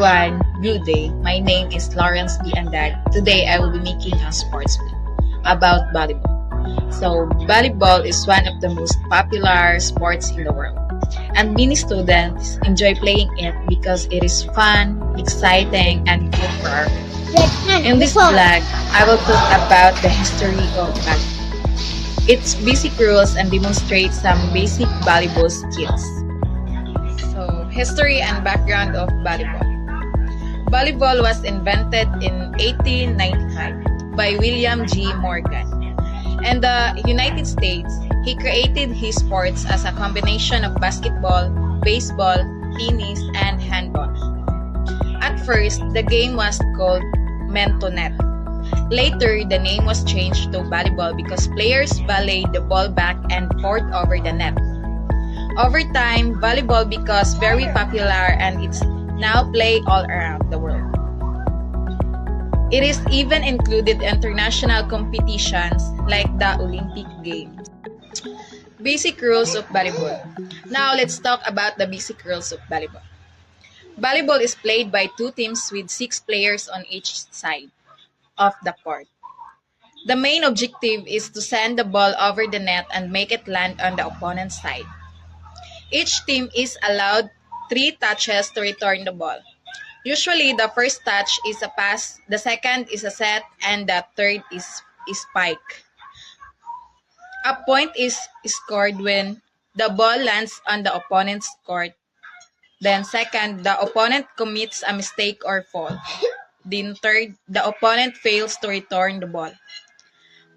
everyone, good day. My name is Lawrence B. Andag. Today I will be making a sports clip about volleyball. So, volleyball is one of the most popular sports in the world. And many students enjoy playing it because it is fun, exciting, and good for our health. In this vlog, I will talk about the history of volleyball, its basic rules, and demonstrate some basic volleyball skills. So, history and background of volleyball. Volleyball was invented in 1895 by William G. Morgan. In the United States, he created his sports as a combination of basketball, baseball, tennis, and handball. At first, the game was called men to net. Later, the name was changed to volleyball because players volleyed the ball back and forth over the net. Over time, volleyball becomes very popular and it's now played all around the world. It is even included in international competitions like the Olympic Games. Basic rules of volleyball. Now let's talk about the basic rules of volleyball. Volleyball is played by two teams with 6 players on each side of the court. The main objective is to send the ball over the net and make it land on the opponent's side. Each team is allowed 3 touches to return the ball. Usually, the first touch is a pass, the second is a set, and the third is spike. A point is scored when the ball lands on the opponent's court. Then second, the opponent commits a mistake or fall. Then third, the opponent fails to return the ball.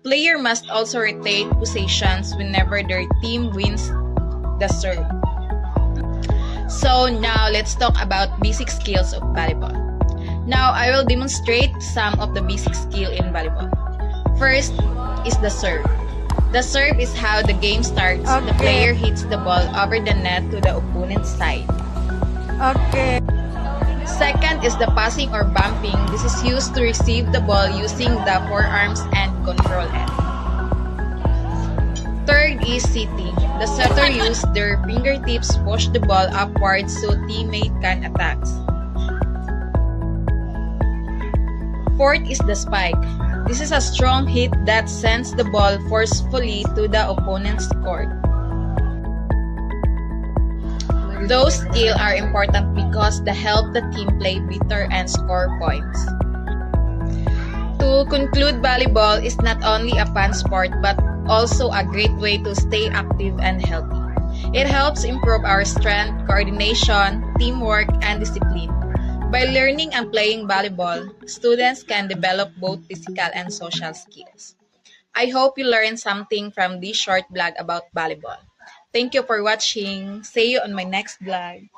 Player must also rotate positions whenever their team wins the serve. So now let's talk about basic skills of volleyball. Now I will demonstrate some of the basic skill in volleyball. First is the serve. The serve is how the game starts. Okay. The player hits the ball over the net to the opponent's side. Okay. Second is the passing or bumping. This is used to receive the ball using the forearms and control it. Third is sitting. The setter use their fingertips push the ball upwards so teammate can attack. Fourth is the spike. This is a strong hit that sends the ball forcefully to the opponent's court. Those skills are important because they help the team play better and score points. To conclude, volleyball is not only a fun sport but also a great way to stay active and healthy. It helps improve our strength, coordination, teamwork, and discipline. By learning and playing volleyball, students can develop both physical and social skills. I hope you learned something from this short vlog about volleyball. Thank you for watching. See you on my next vlog.